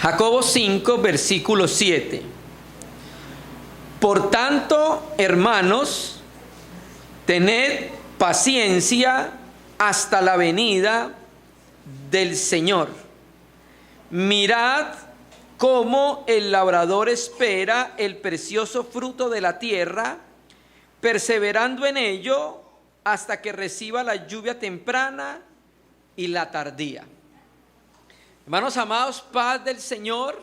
Jacobo 5, versículo 7. Por tanto, hermanos, tened paciencia hasta la venida del Señor. Mirad cómo el labrador espera el precioso fruto de la tierra, perseverando en ello hasta que reciba la lluvia temprana y la tardía. Hermanos amados, paz del Señor.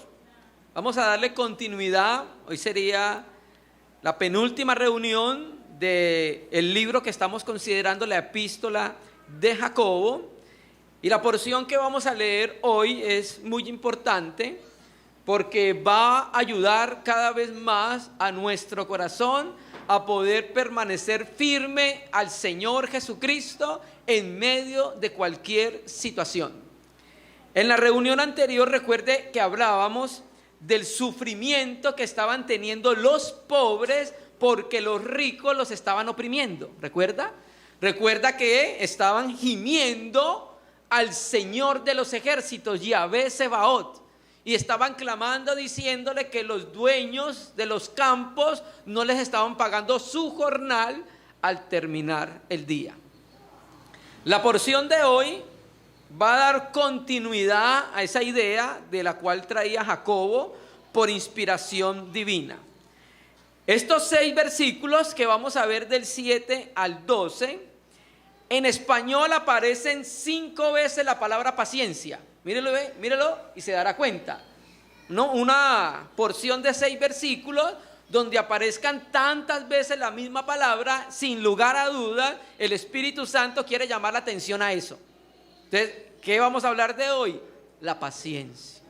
Vamos a darle continuidad. Hoy sería la penúltima reunión del libro que estamos considerando, la epístola de Jacobo. Y la porción que vamos a leer hoy es muy importante porque va a ayudar cada vez más a nuestro corazón a poder permanecer firme al Señor Jesucristo en medio de cualquier situación. En la reunión anterior, recuerde que hablábamos del sufrimiento que estaban teniendo los pobres porque los ricos los estaban oprimiendo. ¿Recuerda? Recuerda que estaban gimiendo al Señor de los ejércitos, Yahvé Sebaot, y estaban clamando diciéndole que los dueños de los campos no les estaban pagando su jornal al terminar el día. La porción de hoy va a dar continuidad a esa idea de la cual traía Jacobo por inspiración divina. Estos 6 versículos que vamos a ver del 7 al 12, en español aparecen 5 veces la palabra paciencia. Mírelo y se dará cuenta, ¿no? Una porción de 6 versículos donde aparezcan tantas veces la misma palabra, sin lugar a dudas, el Espíritu Santo quiere llamar la atención a eso. Entonces, ¿qué vamos a hablar de hoy? La paciencia.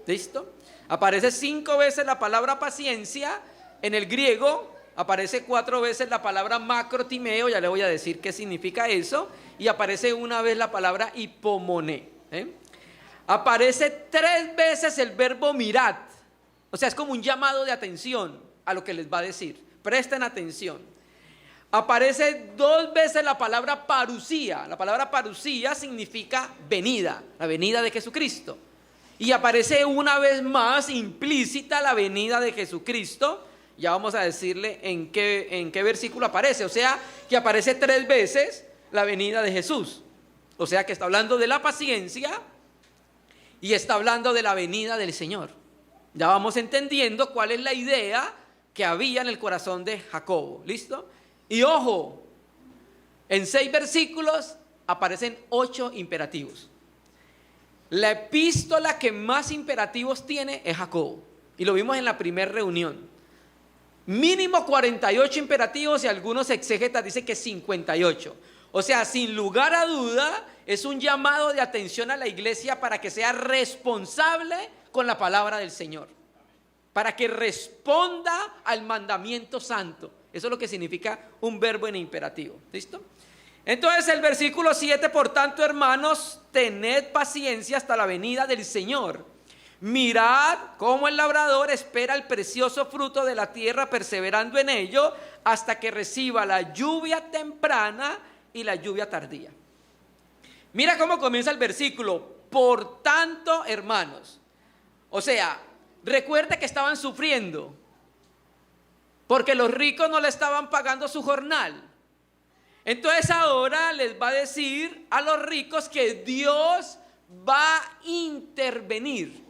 ¿Listo? Aparece 5 veces la palabra paciencia. En el griego aparece 4 veces la palabra macrotimeo, ya le voy a decir qué significa eso, y aparece una vez la palabra hipomoné. Aparece 3 veces el verbo mirad, o sea, es como un llamado de atención a lo que les va a decir. Presten atención. Aparece 2 veces la palabra parusía. La palabra parusía significa venida, la venida de Jesucristo. Y aparece una vez más implícita la venida de Jesucristo. Ya vamos a decirle en qué versículo aparece. O sea, que aparece 3 veces la venida de Jesús. O sea, que está hablando de la paciencia y está hablando de la venida del Señor. Ya vamos entendiendo cuál es la idea que había en el corazón de Jacobo. ¿Listo? Y ojo, en 6 versículos aparecen 8 imperativos. La epístola que más imperativos tiene es Jacobo. Y lo vimos en la primera reunión. Mínimo 48 imperativos y algunos exégetas dicen que 58. O sea, sin lugar a duda, es un llamado de atención a la iglesia para que sea responsable con la palabra del Señor. Para que responda al mandamiento santo. Eso es lo que significa un verbo en imperativo. ¿Listo? Entonces el versículo 7, por tanto, hermanos, tened paciencia hasta la venida del Señor. Mirad cómo el labrador espera el precioso fruto de la tierra, perseverando en ello hasta que reciba la lluvia temprana y la lluvia tardía. Mira cómo comienza el versículo. Por tanto, hermanos. O sea, recuerda que estaban sufriendo porque los ricos no le estaban pagando su jornal. Entonces ahora les va a decir a los ricos que Dios va a intervenir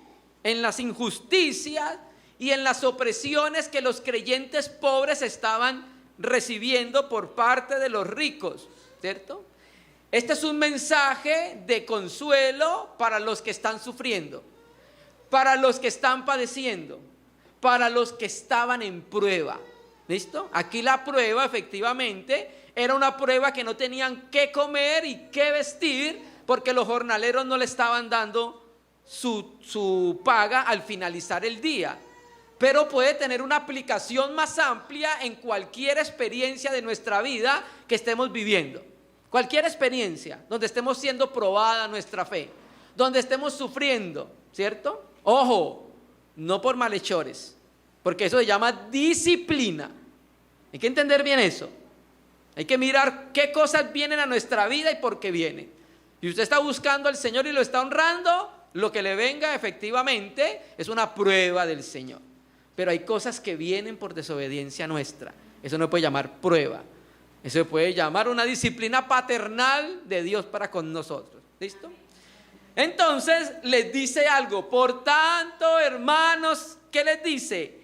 en las injusticias y en las opresiones que los creyentes pobres estaban recibiendo por parte de los ricos, ¿cierto? Este es un mensaje de consuelo para los que están sufriendo, para los que están padeciendo, para los que estaban en prueba. ¿Listo? Aquí la prueba efectivamente era una prueba que no tenían qué comer y qué vestir porque los jornaleros no le estaban dando su paga al finalizar el día. Pero puede tener una aplicación más amplia en cualquier experiencia de nuestra vida que estemos viviendo. Cualquier experiencia donde estemos siendo probada nuestra fe, donde estemos sufriendo, ¿cierto? Ojo, no por malhechores, porque eso se llama disciplina. Hay que entender bien eso. Hay que mirar qué cosas vienen a nuestra vida y por qué vienen. Y usted está buscando al Señor y lo está honrando, Lo que le venga efectivamente es una prueba del Señor. Pero hay cosas que vienen por desobediencia nuestra. Eso no se puede llamar prueba. Eso se puede llamar una disciplina paternal de Dios para con nosotros. ¿Listo? Entonces les dice algo. Por tanto, hermanos, ¿qué les dice?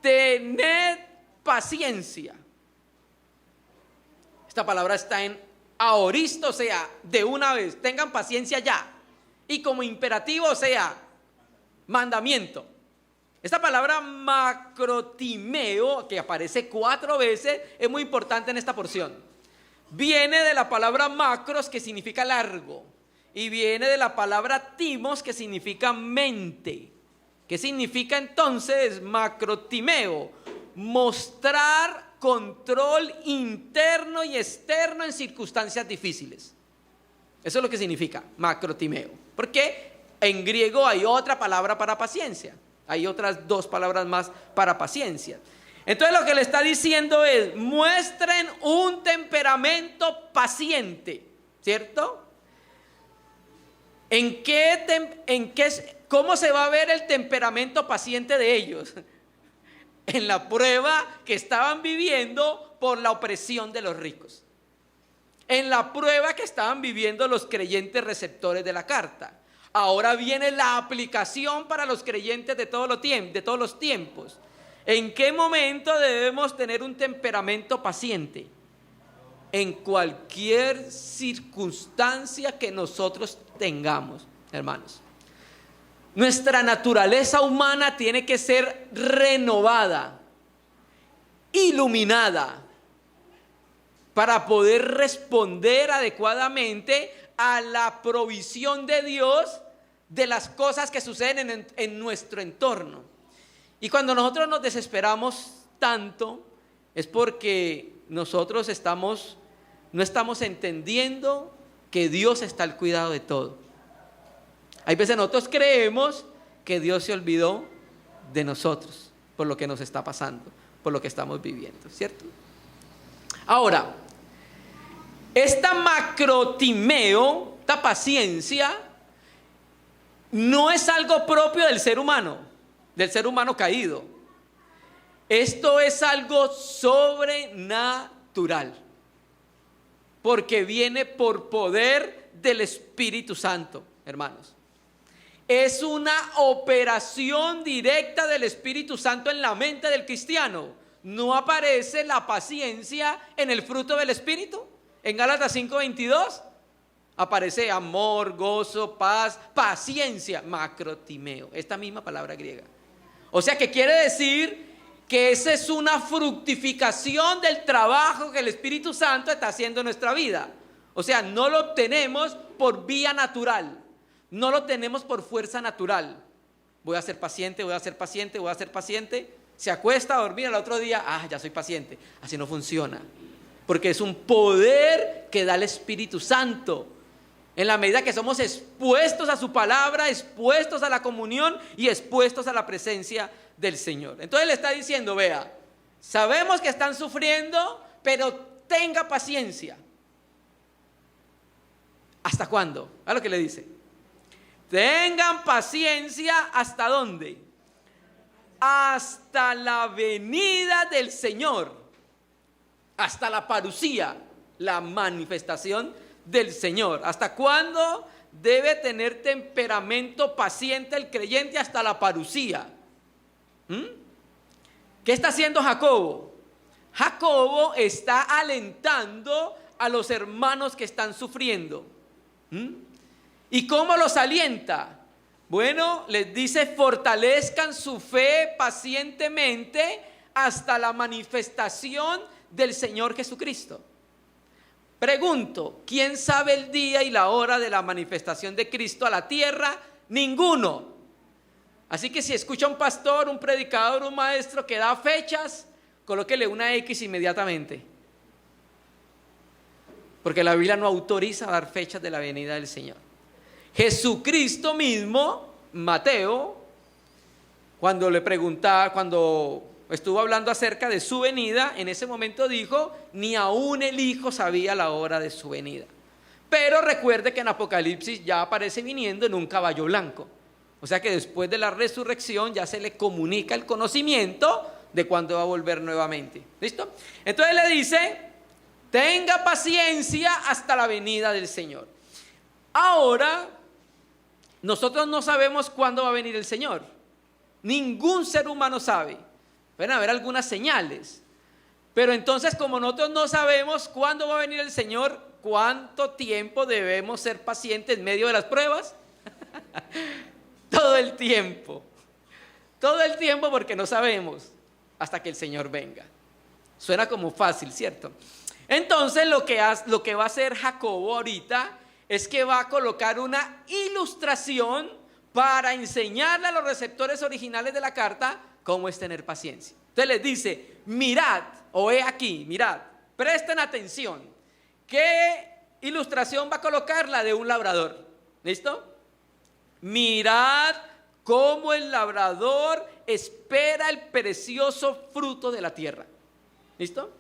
Tened paciencia. Esta palabra está en aoristo, o sea, de una vez. Tengan paciencia ya. Y como imperativo, o sea, mandamiento. Esta palabra macrotimeo, que aparece 4 veces, es muy importante en esta porción. Viene de la palabra macros, que significa largo. Y viene de la palabra timos, que significa mente. ¿Qué significa entonces macrotimeo? Mostrar control interno y externo en circunstancias difíciles. Eso es lo que significa macrotimeo. Porque en griego hay otra palabra para paciencia. Hay otras 2 palabras más para paciencia. Entonces lo que le está diciendo es, muestren un temperamento paciente, ¿cierto? ¿Cómo se va a ver el temperamento paciente de ellos? En la prueba que estaban viviendo por la opresión de los ricos. En la prueba que estaban viviendo los creyentes receptores de la carta. Ahora viene la aplicación para los creyentes de todos los tiempos. ¿En qué momento debemos tener un temperamento paciente? En cualquier circunstancia que nosotros tengamos, hermanos. Nuestra naturaleza humana tiene que ser renovada, iluminada, para poder responder adecuadamente a la provisión de Dios de las cosas que suceden en nuestro entorno. Y cuando nosotros nos desesperamos tanto, es porque nosotros no estamos entendiendo que Dios está al cuidado de todo. Hay veces nosotros creemos que Dios se olvidó de nosotros por lo que nos está pasando, por lo que estamos viviendo, ¿cierto? Ahora, esta macrotimeo, esta paciencia, no es algo propio del ser humano caído. Esto es algo sobrenatural, porque viene por poder del Espíritu Santo, hermanos. Es una operación directa del Espíritu Santo en la mente del cristiano. ¿No aparece la paciencia en el fruto del Espíritu? En Gálatas 5:22 aparece amor, gozo, paz, paciencia, macrotimeo, esta misma palabra griega. O sea que quiere decir que esa es una fructificación del trabajo que el Espíritu Santo está haciendo en nuestra vida. O sea, no lo obtenemos por vía natural, no lo tenemos por fuerza natural. Voy a ser paciente, voy a ser paciente, voy a ser paciente. Se acuesta a dormir, al otro día, ya soy paciente. Así no funciona. Porque es un poder que da el Espíritu Santo. En la medida que somos expuestos a su palabra, expuestos a la comunión y expuestos a la presencia del Señor. Entonces le está diciendo, vea, sabemos que están sufriendo, pero tenga paciencia. ¿Hasta cuándo? ¿A lo que le dice? Tengan paciencia, ¿hasta dónde? Hasta la venida del Señor, hasta la parusía, la manifestación del Señor. ¿Hasta cuándo debe tener temperamento paciente el creyente? Hasta la parusía. ¿Qué está haciendo Jacobo? Jacobo está alentando a los hermanos que están sufriendo. ¿Y cómo los alienta? Bueno, les dice, fortalezcan su fe pacientemente hasta la manifestación del Señor Jesucristo. Pregunto, ¿quién sabe el día y la hora de la manifestación de Cristo a la tierra? Ninguno. Así que si escucha un pastor, un predicador, un maestro que da fechas, colóquele una X inmediatamente. Porque la Biblia no autoriza a dar fechas de la venida del Señor. Jesucristo mismo, Mateo, cuando estuvo hablando acerca de su venida, en ese momento dijo, ni aún el Hijo sabía la hora de su venida. pero recuerde que en Apocalipsis ya aparece viniendo en un caballo blanco. O sea que después de la resurrección ya se le comunica el conocimiento de cuándo va a volver nuevamente. ¿Listo? Entonces le dice, tenga paciencia hasta la venida del Señor. Ahora, nosotros no sabemos cuándo va a venir el Señor. Ningún ser humano sabe. Pueden haber algunas señales. Pero entonces, como nosotros no sabemos cuándo va a venir el Señor, ¿cuánto tiempo debemos ser pacientes en medio de las pruebas? Todo el tiempo. Todo el tiempo, porque no sabemos hasta que el Señor venga. Suena como fácil, ¿cierto? Entonces lo que va a hacer Jacobo ahorita es que va a colocar una ilustración para enseñarle a los receptores originales de la carta cómo es tener paciencia. Entonces les dice, mirad, o he aquí, mirad, presten atención. ¿Qué ilustración va a colocar? La de un labrador. ¿Listo? Mirad cómo el labrador espera el precioso fruto de la tierra. ¿Listo?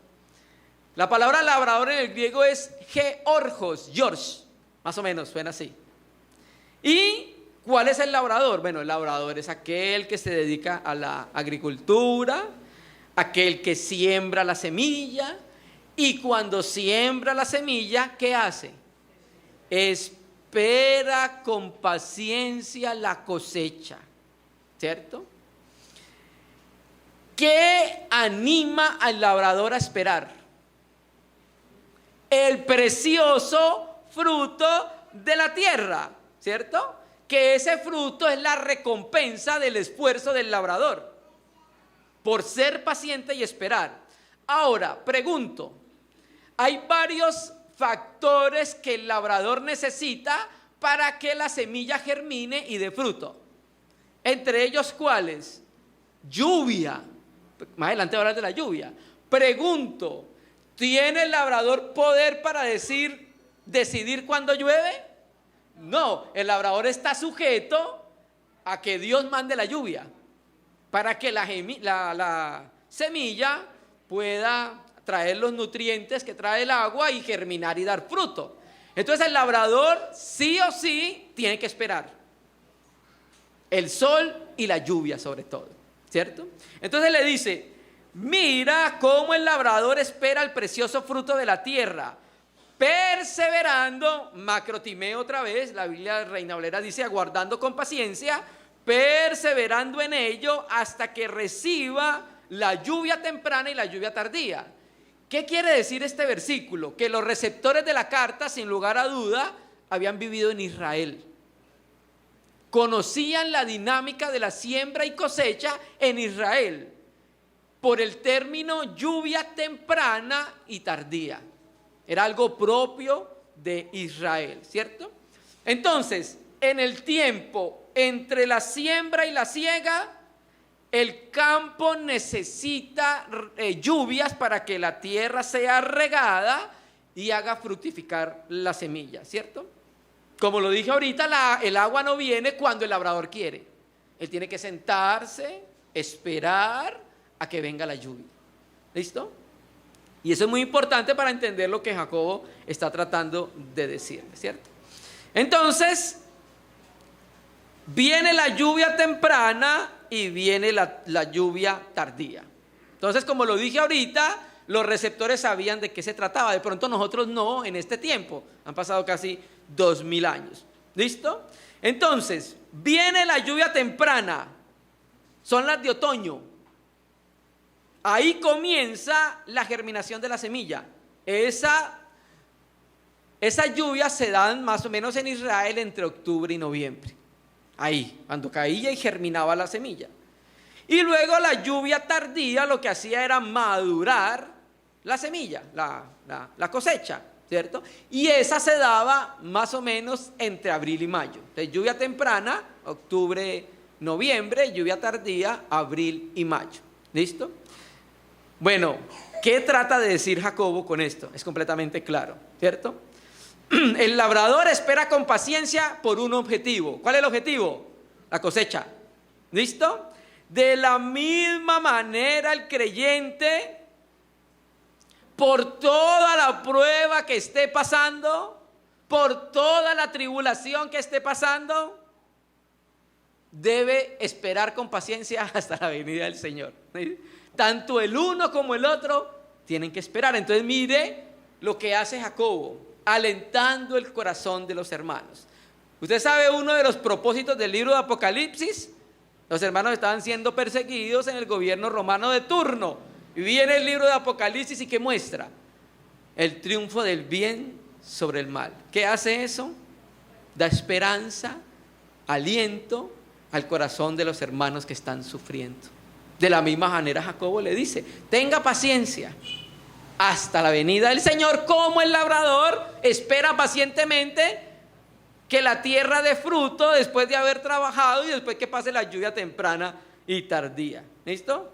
La palabra labrador en el griego es georgos, George, más o menos suena así. ¿Y cuál es el labrador? Bueno, el labrador es aquel que se dedica a la agricultura, aquel que siembra la semilla, y cuando siembra la semilla, ¿qué hace? Espera con paciencia la cosecha, ¿cierto? ¿Qué anima al labrador a esperar? El precioso fruto de la tierra, ¿cierto? Que ese fruto es la recompensa del esfuerzo del labrador por ser paciente y esperar. Ahora, pregunto, hay varios factores que el labrador necesita para que la semilla germine y dé fruto. Entre ellos, ¿cuáles? Lluvia. Más adelante voy a hablar de la lluvia. Pregunto, ¿tiene el labrador poder para decidir cuándo llueve? No, el labrador está sujeto a que Dios mande la lluvia para que la semilla pueda traer los nutrientes que trae el agua y germinar y dar fruto. Entonces el labrador sí o sí tiene que esperar el sol y la lluvia sobre todo, ¿cierto? Entonces le dice, mira cómo el labrador espera el precioso fruto de la tierra, perseverando, macrotimeo otra vez, la Biblia Reina Valera dice aguardando con paciencia, perseverando en ello hasta que reciba la lluvia temprana y la lluvia tardía. ¿Qué quiere decir este versículo? Que los receptores de la carta, sin lugar a duda, habían vivido en Israel. Conocían la dinámica de la siembra y cosecha en Israel por el término lluvia temprana y tardía. Era algo propio de Israel, ¿cierto? Entonces, en el tiempo entre la siembra y la siega, el campo necesita lluvias para que la tierra sea regada y haga fructificar la semilla, ¿cierto? Como lo dije ahorita, el agua no viene cuando el labrador quiere. Él tiene que sentarse, esperar a que venga la lluvia. ¿Listo? Y eso es muy importante para entender lo que Jacobo está tratando de decir, ¿cierto? Entonces, viene la lluvia temprana y viene la lluvia tardía. Entonces, como lo dije ahorita, los receptores sabían de qué se trataba. De pronto nosotros no en este tiempo. Han pasado casi 2000 años. ¿Listo? Entonces, viene la lluvia temprana. Son las de otoño. Ahí comienza la germinación de la semilla. Esas lluvias se dan más o menos en Israel entre octubre y noviembre. Ahí, cuando caía y germinaba la semilla. Y luego la lluvia tardía lo que hacía era madurar la semilla, la cosecha, ¿cierto? Y esa se daba más o menos entre abril y mayo. Entonces, lluvia temprana, octubre, noviembre, lluvia tardía, abril y mayo. ¿Listo? Bueno, ¿qué trata de decir Jacobo con esto? Es completamente claro, ¿cierto? El labrador espera con paciencia por un objetivo. ¿Cuál es el objetivo? La cosecha. ¿Listo? De la misma manera el creyente, por toda la prueba que esté pasando, por toda la tribulación que esté pasando, debe esperar con paciencia hasta la venida del Señor. Tanto el uno como el otro tienen que esperar. Entonces mire lo que hace Jacobo, alentando el corazón de los hermanos. Usted sabe uno de los propósitos del libro de Apocalipsis. Los hermanos estaban siendo perseguidos en el gobierno romano de turno. Y viene el libro de Apocalipsis y ¿qué muestra? El triunfo del bien sobre el mal. ¿Qué hace eso? Da esperanza, aliento al corazón de los hermanos que están sufriendo. De la misma manera Jacobo le dice, tenga paciencia hasta la venida del Señor, como el labrador espera pacientemente que la tierra dé fruto después de haber trabajado y después que pase la lluvia temprana y tardía. ¿Listo?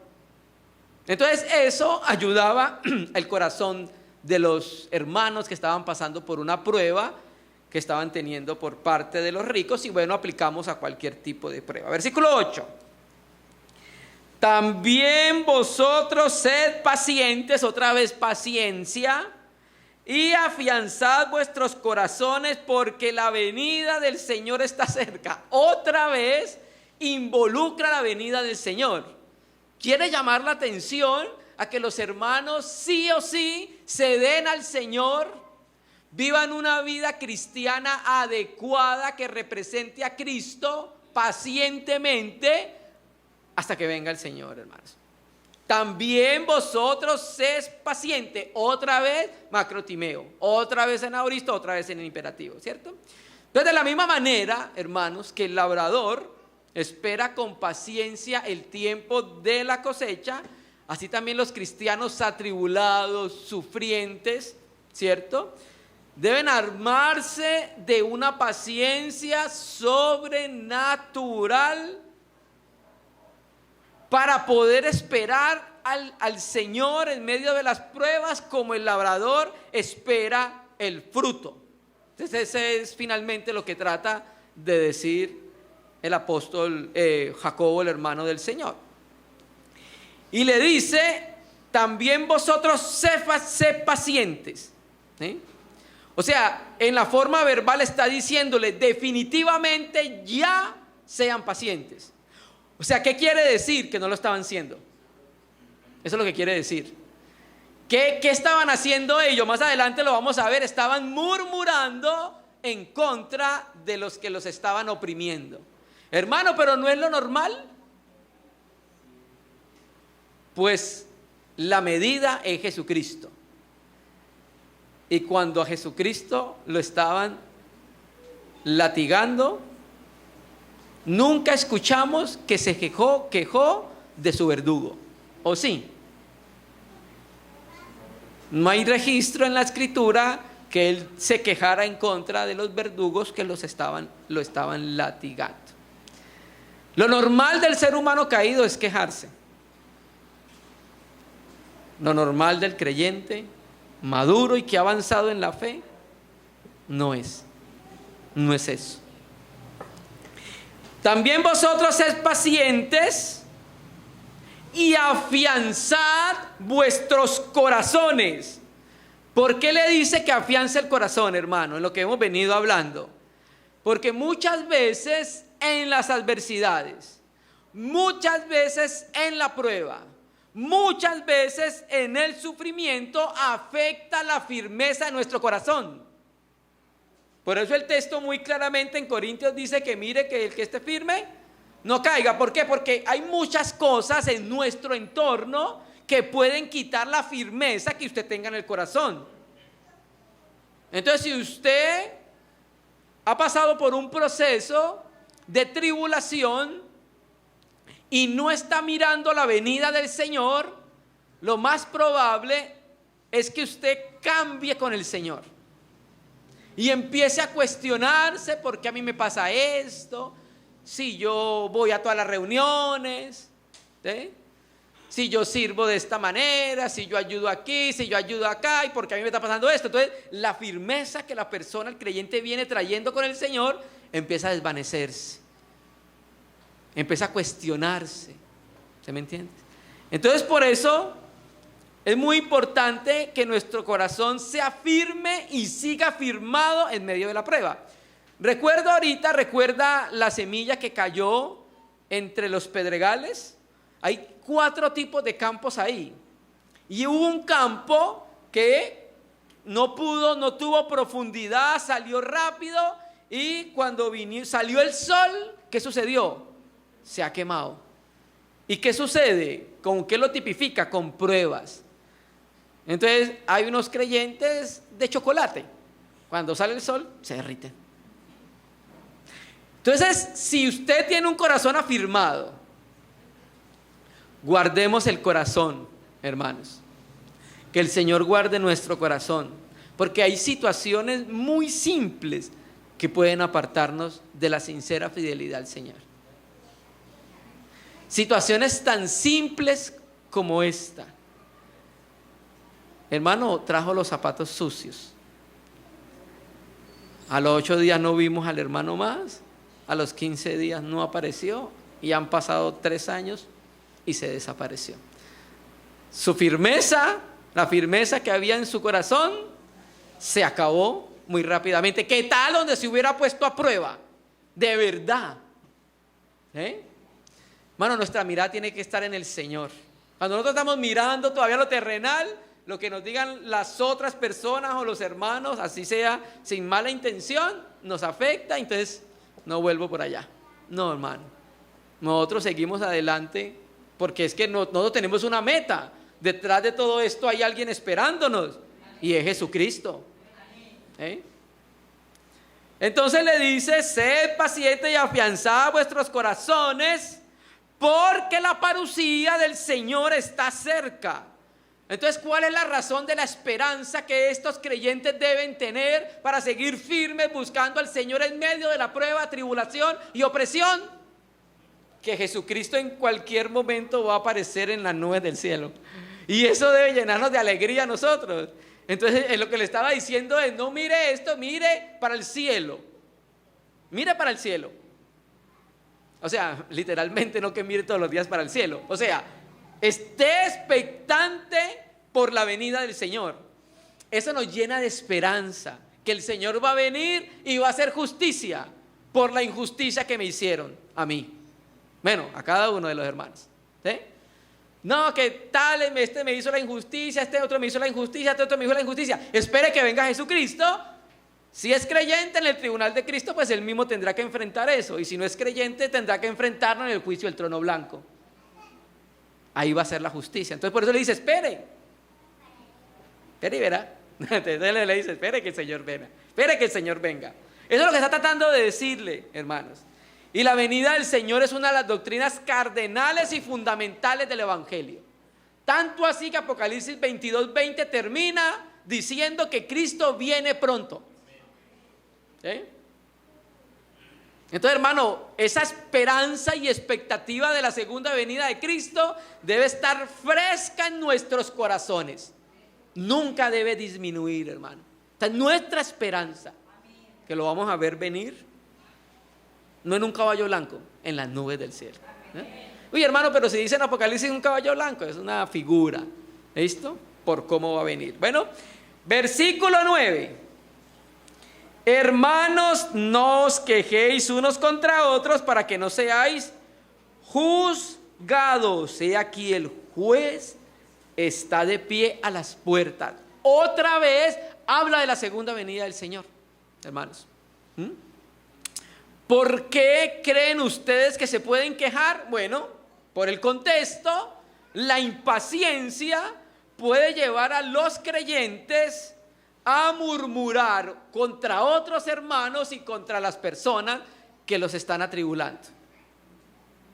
Entonces eso ayudaba el corazón de los hermanos que estaban pasando por una prueba que estaban teniendo por parte de los ricos, y bueno, aplicamos a cualquier tipo de prueba. Versículo 8. También vosotros sed pacientes, otra vez paciencia, y afianzad vuestros corazones porque la venida del Señor está cerca. Otra vez involucra la venida del Señor. Quiere llamar la atención a que los hermanos sí o sí se den al Señor, vivan una vida cristiana adecuada que represente a Cristo pacientemente hasta que venga el Señor, hermanos. También vosotros sed pacientes. Otra vez macrotimeo, otra vez en aoristo, otra vez en el imperativo, ¿cierto? Entonces, de la misma manera, hermanos, que el labrador espera con paciencia el tiempo de la cosecha, así también los cristianos atribulados, sufrientes, ¿cierto?, deben armarse de una paciencia sobrenatural para poder esperar al Señor en medio de las pruebas, como el labrador espera el fruto. Entonces ese es finalmente lo que trata de decir el apóstol Jacobo, el hermano del Señor. Y le dice, también vosotros sed pacientes, ¿sí? O sea, en la forma verbal está diciéndole, definitivamente ya sean pacientes. O sea, ¿qué quiere decir? Que no lo estaban siendo. Eso es lo que quiere decir. ¿Qué estaban haciendo ellos? Más adelante lo vamos a ver. Estaban murmurando en contra de los que los estaban oprimiendo. Hermano, ¿pero no es lo normal? Pues la medida es Jesucristo. Y cuando a Jesucristo lo estaban latigando, nunca escuchamos que se quejó de su verdugo. ¿O sí? No hay registro en la Escritura que él se quejara en contra de los verdugos que lo estaban latigando. Lo normal del ser humano caído es quejarse. Lo normal del creyente maduro y que ha avanzado en la fe no es eso. También vosotros sed pacientes y afianzad vuestros corazones. ¿Por qué le dice que afiance el corazón, hermano? En lo que hemos venido hablando. Porque muchas veces en las adversidades, muchas veces en la prueba, muchas veces en el sufrimiento afecta la firmeza de nuestro corazón. Por eso el texto muy claramente en Corintios dice que mire que el que esté firme no caiga. ¿Por qué? Porque hay muchas cosas en nuestro entorno que pueden quitar la firmeza que usted tenga en el corazón. Entonces, si usted ha pasado por un proceso de tribulación y no está mirando la venida del Señor, lo más probable es que usted cambie con el Señor y empiece a cuestionarse: ¿por qué a mí me pasa esto? Si yo voy a todas las reuniones, ¿sí? Si yo sirvo de esta manera, si yo ayudo aquí, si yo ayudo acá, ¿y por qué a mí me está pasando esto? Entonces la firmeza que la persona, el creyente, viene trayendo con el Señor empieza a desvanecerse, empieza a cuestionarse. ¿Se me entiende? Entonces por eso es muy importante que nuestro corazón sea firme y siga firmado en medio de la prueba. Recuerda la semilla que cayó entre los pedregales. Hay 4 tipos de campos ahí. Y hubo un campo que no tuvo profundidad, salió rápido, y cuando salió el sol, ¿qué sucedió? Se ha quemado. ¿Y qué sucede? ¿Con qué lo tipifica? Con pruebas. Entonces hay unos creyentes de chocolate. Cuando sale el sol, se derriten. Entonces, si usted tiene un corazón afirmado, guardemos el corazón, hermanos. Que el Señor guarde nuestro corazón, porque hay situaciones muy simples que pueden apartarnos de la sincera fidelidad al Señor. Situaciones tan simples como esta. Hermano, trajo los zapatos sucios. A los 8 días no vimos al hermano más. A los 15 días no apareció. Y han pasado 3 años y se desapareció. Su firmeza, la firmeza que había en su corazón, se acabó muy rápidamente. ¿Qué tal donde se hubiera puesto a prueba? De verdad. Hermano, nuestra mirada tiene que estar en el Señor. Cuando nosotros estamos mirando todavía lo terrenal, lo que nos digan las otras personas o los hermanos, así sea sin mala intención, nos afecta, entonces no vuelvo por allá. No, hermano, nosotros seguimos adelante, porque es que nosotros tenemos una meta. Detrás de todo esto hay alguien esperándonos, y es Jesucristo. Entonces le dice: sed paciente y afianzad vuestros corazones, porque la parucía del Señor está cerca. Entonces, ¿cuál es la razón de la esperanza que estos creyentes deben tener para seguir firmes buscando al Señor en medio de la prueba, tribulación y opresión? Que Jesucristo en cualquier momento va a aparecer en las nubes del cielo, y eso debe llenarnos de alegría a nosotros. Entonces, lo que le estaba diciendo es: no mire esto, mire para el cielo. Mire para el cielo. O sea, literalmente, no que mire todos los días para el cielo. O sea, esté expectante por la venida del Señor. Eso nos llena de esperanza, que el Señor va a venir y va a hacer justicia por la injusticia que me hicieron a mí. Bueno, a cada uno de los hermanos. ¿Sí? No, que tal, este me hizo la injusticia, este otro me hizo la injusticia, este otro me hizo la injusticia. Espere que venga Jesucristo. Si es creyente, en el tribunal de Cristo, pues él mismo tendrá que enfrentar eso. Y si no es creyente, tendrá que enfrentarlo en el juicio del trono blanco. Ahí va a ser la justicia. Entonces por eso le dice: espere y verá. Entonces le dice: espere que el Señor venga. Espere que el Señor venga. Eso es lo que está tratando de decirle, hermanos. Y la venida del Señor es una de las doctrinas cardenales y fundamentales del Evangelio. Tanto así que Apocalipsis 22:20 termina diciendo que Cristo viene pronto. ¿Sí? Entonces, hermano, esa esperanza y expectativa de la segunda venida de Cristo debe estar fresca en nuestros corazones. Nunca debe disminuir, hermano. Esta es nuestra esperanza, que lo vamos a ver venir, no en un caballo blanco, en las nubes del cielo. Uy, hermano, pero si dice en Apocalipsis un caballo blanco, es una figura. ¿Listo? Por cómo va a venir. Bueno, versículo 9. Hermanos, no os quejéis unos contra otros para que no seáis juzgados. He aquí el juez está de pie a las puertas. Otra vez habla de la segunda venida del Señor, hermanos. ¿Por qué creen ustedes que se pueden quejar? Bueno, por el contexto, la impaciencia puede llevar a los creyentes a murmurar contra otros hermanos y contra las personas que los están atribulando.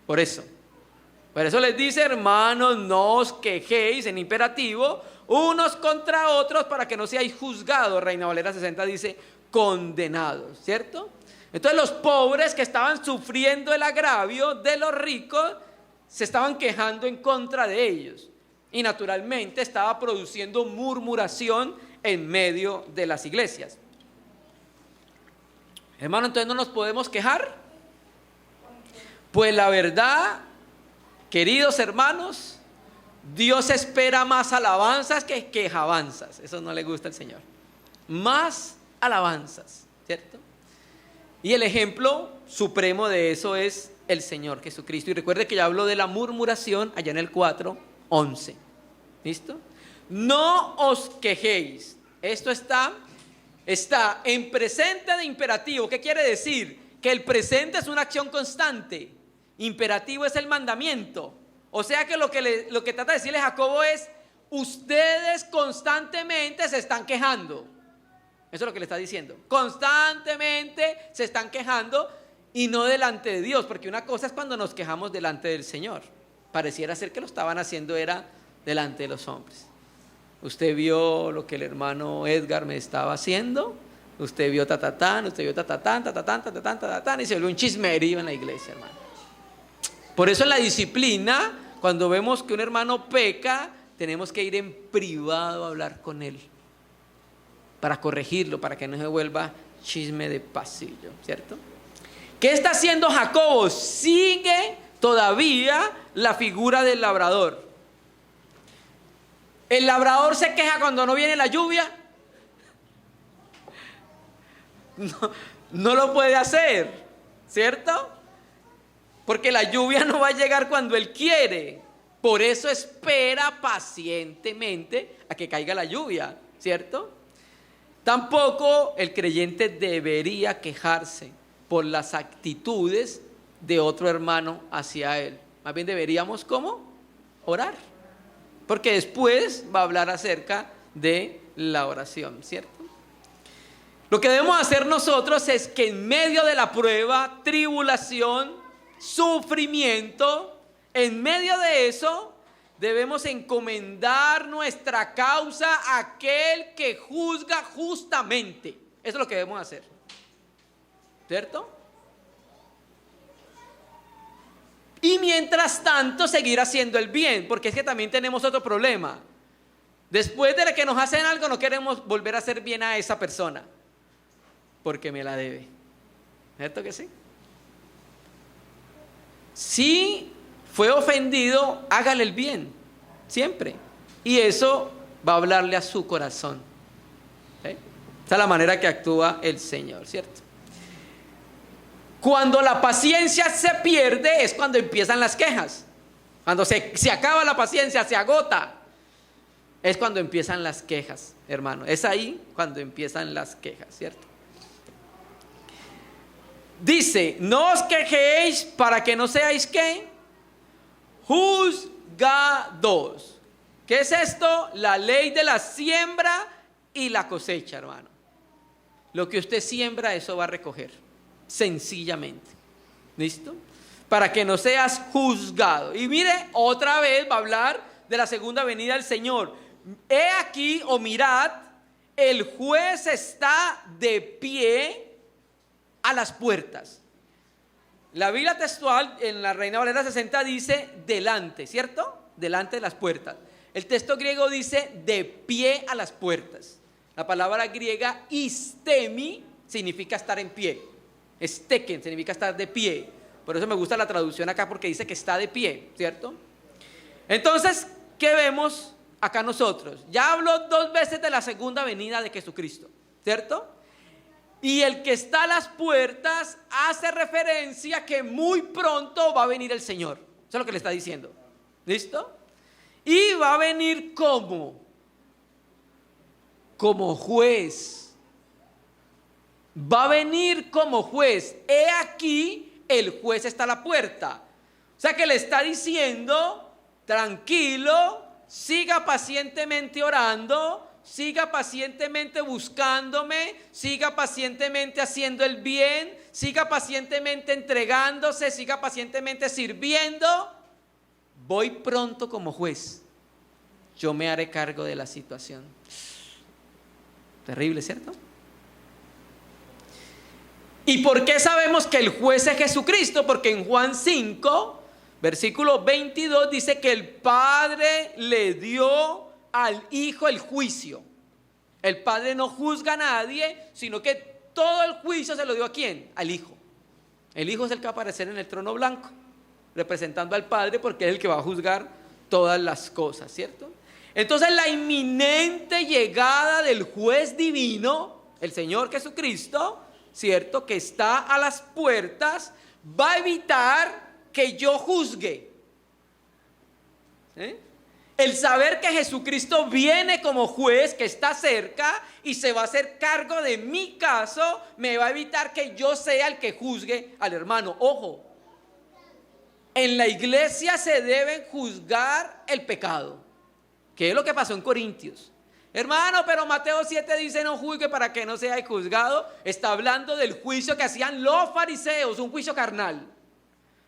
Por eso les dice: hermanos, no os quejéis, en imperativo, unos contra otros para que no seáis juzgados. Reina Valera 60 dice: condenados, ¿cierto? Entonces los pobres que estaban sufriendo el agravio de los ricos se estaban quejando en contra de ellos, y naturalmente estaba produciendo murmuración en medio de las iglesias. Hermano, entonces no nos podemos quejar. Pues la verdad, queridos hermanos, Dios espera más alabanzas que quejabanzas. Eso no le gusta al Señor. Más alabanzas, ¿cierto? Y el ejemplo supremo de eso es el Señor Jesucristo. Y recuerde que ya hablo de la murmuración allá en el 4:11. ¿Listo? No os quejéis. Esto está en presente de imperativo. ¿Qué quiere decir? Que el presente es una acción constante. Imperativo es el mandamiento. O sea que lo que trata de decirle Jacobo es: ustedes constantemente se están quejando. Eso es lo que le está diciendo. Constantemente se están quejando, y no delante de Dios, porque una cosa es cuando nos quejamos delante del Señor. Pareciera ser que lo estaban haciendo era delante de los hombres. Usted vio lo que el hermano Edgar me estaba haciendo, usted vio tatatán, usted vio tatatán, tatatán, tatatán, tatatán, y se volvió un chismerío en la iglesia, hermano. Por eso en la disciplina, cuando vemos que un hermano peca, tenemos que ir en privado a hablar con él, para corregirlo, para que no se vuelva chisme de pasillo, ¿cierto? ¿Qué está haciendo Jacobo? Sigue todavía la figura del labrador. ¿El labrador se queja cuando no viene la lluvia? No lo puede hacer, ¿cierto? Porque la lluvia no va a llegar cuando él quiere. Por eso espera pacientemente a que caiga la lluvia, ¿cierto? Tampoco el creyente debería quejarse por las actitudes de otro hermano hacia él. Más bien deberíamos, ¿cómo? Orar. Porque después va a hablar acerca de la oración, ¿cierto? Lo que debemos hacer nosotros es que en medio de la prueba, tribulación, sufrimiento, en medio de eso debemos encomendar nuestra causa a aquel que juzga justamente. Eso es lo que debemos hacer, ¿cierto? Y mientras tanto seguir haciendo el bien, porque es que también tenemos otro problema. Después de que nos hacen algo, no queremos volver a hacer bien a esa persona, porque me la debe, ¿cierto que sí? Si fue ofendido, hágale el bien, siempre. Y eso va a hablarle a su corazón. ¿Sí? Esa es la manera que actúa el Señor, ¿cierto? Cuando la paciencia se pierde es cuando empiezan las quejas. Cuando se acaba la paciencia, se agota, es cuando empiezan las quejas, hermano. Es ahí cuando empiezan las quejas, ¿cierto? Dice: no os quejéis para que no seáis ¿qué? Juzgados. ¿Qué es esto? La ley de la siembra y la cosecha, hermano. Lo que usted siembra, eso va a recoger, sencillamente. ¿Listo? Para que no seas juzgado. Y mire, otra vez va a hablar de la segunda venida del Señor. He aquí, o mirad, el juez está de pie a las puertas. La Biblia textual en la Reina Valera 60 dice delante, ¿cierto? Delante de las puertas. El texto griego dice de pie a las puertas. La palabra griega istemi significa estar en pie. Steken significa estar de pie. Por eso me gusta la traducción acá, porque dice que está de pie, ¿cierto? Entonces, ¿qué vemos acá nosotros? Ya habló 2 veces de la segunda venida de Jesucristo, ¿cierto? Y el que está a las puertas hace referencia que muy pronto va a venir el Señor. Eso es lo que le está diciendo. ¿Listo? Y va a venir como juez. Va a venir como juez. He aquí, el juez está a la puerta. O sea que le está diciendo: tranquilo, siga pacientemente orando, siga pacientemente buscándome, siga pacientemente haciendo el bien, siga pacientemente entregándose, siga pacientemente sirviendo. Voy pronto como juez. Yo me haré cargo de la situación. Terrible, ¿cierto? ¿Y por qué sabemos que el juez es Jesucristo? Porque en Juan 5, versículo 22 dice que el Padre le dio al Hijo el juicio. El Padre no juzga a nadie, sino que todo el juicio se lo dio ¿a quién? Al Hijo. El Hijo es el que va a aparecer en el trono blanco, representando al Padre, porque es el que va a juzgar todas las cosas, ¿cierto? Entonces la inminente llegada del juez divino, el Señor Jesucristo, ¿cierto?, que está a las puertas, va a evitar que yo juzgue. ¿Sí? El saber que Jesucristo viene como juez, que está cerca y se va a hacer cargo de mi caso, me va a evitar que yo sea el que juzgue al hermano. Ojo, en la iglesia se debe juzgar el pecado, que es lo que pasó en Corintios. Hermano, pero Mateo 7 dice no juzgue para que no sea juzgado. Está hablando del juicio que hacían los fariseos, un juicio carnal.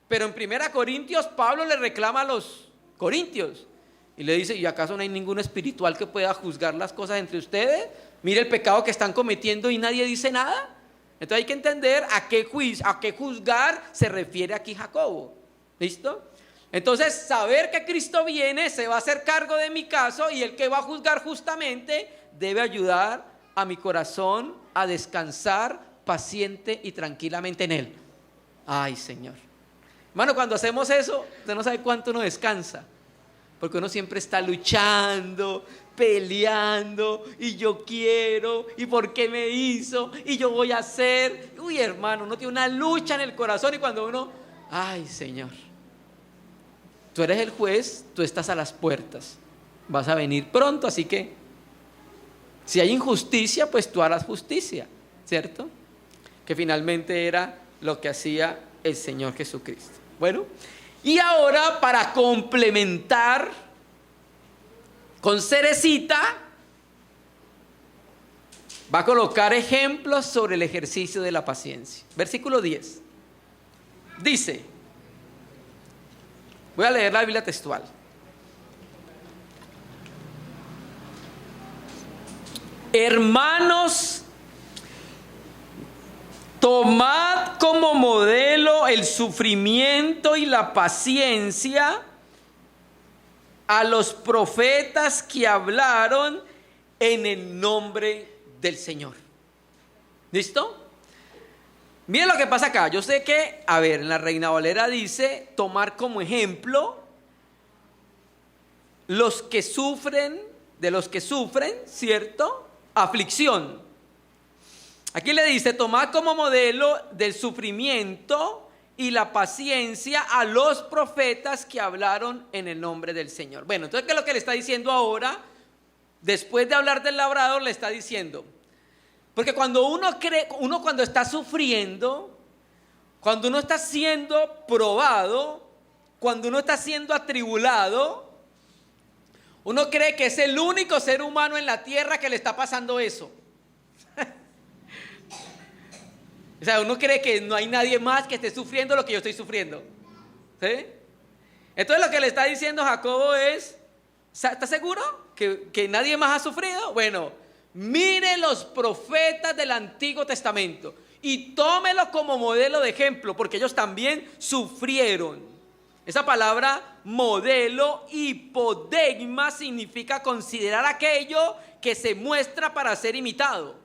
Pero en 1 Corintios Pablo le reclama a los corintios y le dice: ¿y acaso no hay ningún espiritual que pueda juzgar las cosas entre ustedes? Mire el pecado que están cometiendo y nadie dice nada. Entonces hay que entender a qué juzgar se refiere aquí Jacobo. ¿Listo? Entonces saber que Cristo viene, se va a hacer cargo de mi caso, y el que va a juzgar justamente debe ayudar a mi corazón a descansar paciente y tranquilamente en Él. Ay, Señor. Hermano, cuando hacemos eso, usted no sabe cuánto uno descansa, porque uno siempre está luchando, peleando, y yo quiero, y por qué me hizo, y yo voy a hacer. Uy, hermano, uno tiene una lucha en el corazón, y cuando uno, ay, Señor, tú eres el juez, tú estás a las puertas, vas a venir pronto, así que si hay injusticia, pues tú harás justicia, ¿cierto? Que finalmente era lo que hacía el Señor Jesucristo. Bueno, y ahora para complementar con cerecita, va a colocar ejemplos sobre el ejercicio de la paciencia. Versículo 10. Dice, voy a leer la Biblia textual. Hermanos, tomad como modelo el sufrimiento y la paciencia a los profetas que hablaron en el nombre del Señor. ¿Listo? Miren lo que pasa acá. Yo sé que, a ver, en la Reina Valera dice tomar como ejemplo de los que sufren, ¿cierto?, aflicción. Aquí le dice tomar como modelo del sufrimiento y la paciencia a los profetas que hablaron en el nombre del Señor. Bueno, entonces, ¿qué es lo que le está diciendo ahora? Después de hablar del labrador, le está diciendo, porque cuando uno cuando está sufriendo, cuando uno está siendo probado, cuando uno está siendo atribulado, uno cree que es el único ser humano en la tierra que le está pasando eso. O sea, uno cree que no hay nadie más que esté sufriendo lo que yo estoy sufriendo. ¿Sí? Entonces lo que le está diciendo Jacobo es, ¿está seguro que nadie más ha sufrido? Bueno, mire los profetas del Antiguo Testamento y tómelo como modelo de ejemplo, porque ellos también sufrieron. Esa palabra modelo, hipodeigma, significa considerar aquello que se muestra para ser imitado.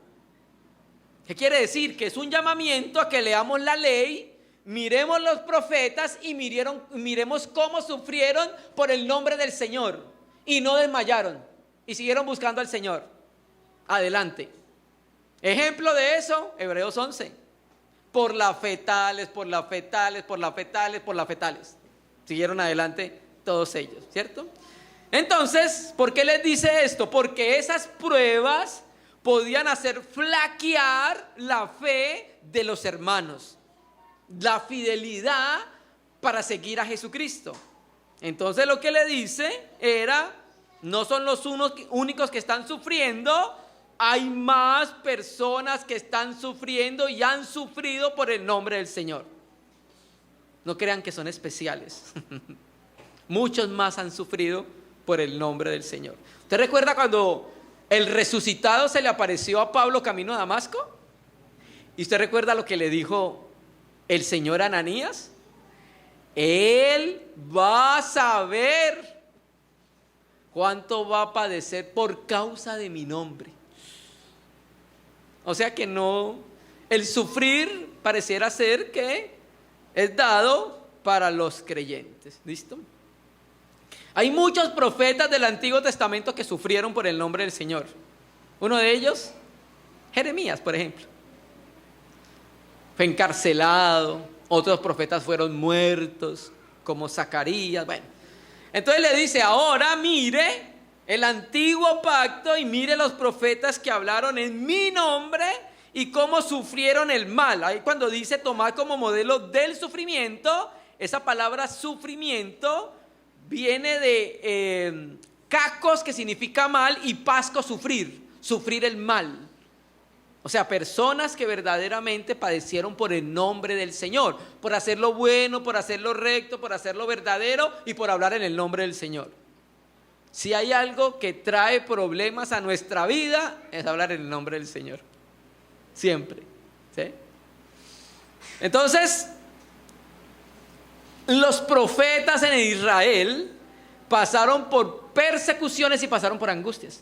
¿Qué quiere decir? Que es un llamamiento a que leamos la ley, miremos los profetas y miremos cómo sufrieron por el nombre del Señor y no desmayaron y siguieron buscando al Señor. Adelante. Ejemplo de eso, Hebreos 11. Por la fe tales. Siguieron adelante todos ellos, ¿cierto? Entonces, ¿por qué les dice esto? Porque esas pruebas podían hacer flaquear la fe de los hermanos, la fidelidad para seguir a Jesucristo. Entonces lo que le dice era, no son los únicos que están sufriendo, hay más personas que están sufriendo y han sufrido por el nombre del Señor. No crean que son especiales. Muchos más han sufrido por el nombre del Señor. ¿Usted recuerda cuando el resucitado se le apareció a Pablo camino a Damasco? ¿Y usted recuerda lo que le dijo el Señor a Ananías? Él va a saber cuánto va a padecer por causa de mi nombre. O sea que no, el sufrir pareciera ser que es dado para los creyentes. ¿Listo? Hay muchos profetas del Antiguo Testamento que sufrieron por el nombre del Señor. Uno de ellos, Jeremías, por ejemplo. Fue encarcelado, otros profetas fueron muertos, como Zacarías. Bueno, entonces le dice, ahora mire el antiguo pacto y mire los profetas que hablaron en mi nombre y cómo sufrieron el mal. Ahí cuando dice tomar como modelo del sufrimiento, esa palabra sufrimiento viene de cacos, que significa mal, y pasco, sufrir el mal. O sea, personas que verdaderamente padecieron por el nombre del Señor, por hacer lo bueno, por hacer lo recto, por hacer lo verdadero y por hablar en el nombre del Señor. Si hay algo que trae problemas a nuestra vida, es hablar en el nombre del Señor. Siempre. ¿Sí? Entonces, los profetas en Israel pasaron por persecuciones y pasaron por angustias.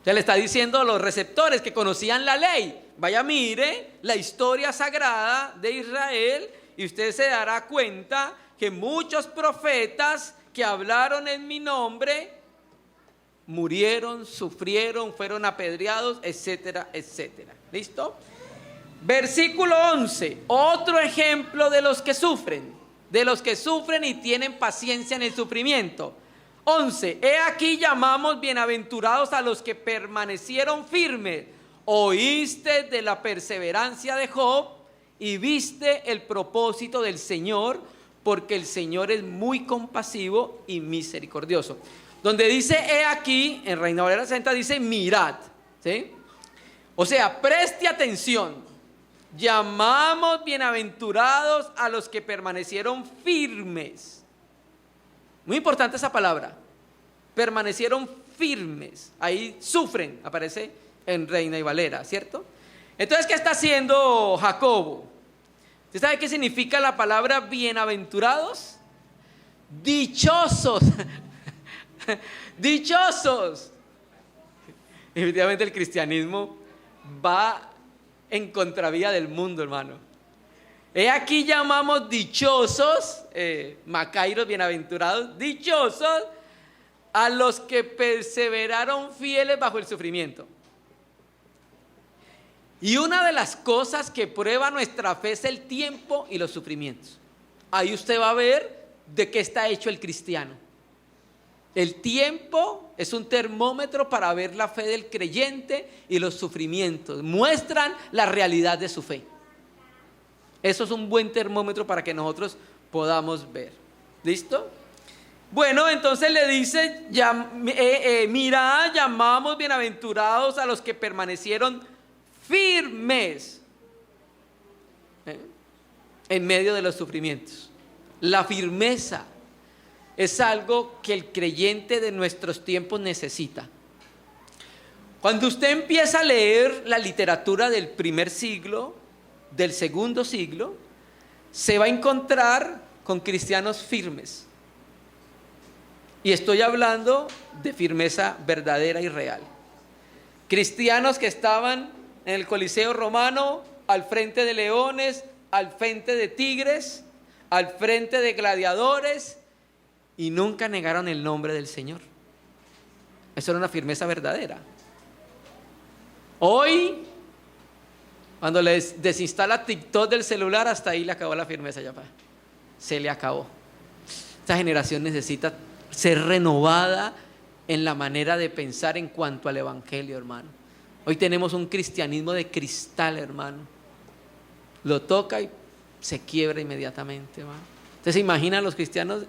Se le está diciendo a los receptores que conocían la ley, vaya, mire la historia sagrada de Israel y usted se dará cuenta que muchos profetas que hablaron en mi nombre murieron, sufrieron, fueron apedreados, etcétera, etcétera. ¿Listo? Versículo 11, otro ejemplo de los que sufren y tienen paciencia en el sufrimiento. 11, he aquí llamamos bienaventurados a los que permanecieron firmes. Oíste de la perseverancia de Job y viste el propósito del Señor, porque el Señor es muy compasivo y misericordioso. Donde dice he aquí, en Reina Valera 60 dice mirad, ¿sí? O sea, preste atención. Llamamos bienaventurados a los que permanecieron firmes. Muy importante esa palabra. Permanecieron firmes. Ahí sufren, aparece en Reina y Valera, ¿cierto? Entonces, ¿qué está haciendo Jacobo? ¿Usted sabe qué significa la palabra bienaventurados? Dichosos. Dichosos. Efectivamente, el cristianismo va en contravía del mundo, hermano. He aquí llamamos dichosos, macairos, bienaventurados, dichosos a los que perseveraron fieles bajo el sufrimiento. Y una de las cosas que prueba nuestra fe es el tiempo y los sufrimientos. Ahí usted va a ver de qué está hecho el cristiano. El tiempo es un termómetro para ver la fe del creyente y los sufrimientos. Muestran la realidad de su fe. Eso es un buen termómetro para que nosotros podamos ver. ¿Listo? Bueno, entonces le dice, mirad, llamamos bienaventurados a los que permanecieron firmes en medio de los sufrimientos. La firmeza es algo que el creyente de nuestros tiempos necesita. Cuando usted empieza a leer la literatura del primer siglo, del segundo siglo, se va a encontrar con cristianos firmes. Y estoy hablando de firmeza verdadera y real. Cristianos que estaban en el Coliseo Romano, al frente de leones, al frente de tigres, al frente de gladiadores, y nunca negaron el nombre del Señor. Eso era una firmeza verdadera. Hoy, cuando les desinstala TikTok del celular, hasta ahí le acabó la firmeza ya. Se le acabó. Esta generación necesita ser renovada en la manera de pensar en cuanto al evangelio, hermano. Hoy tenemos un cristianismo de cristal, hermano. Lo toca y se quiebra inmediatamente, hermano. ¿Usted se imagina a los cristianos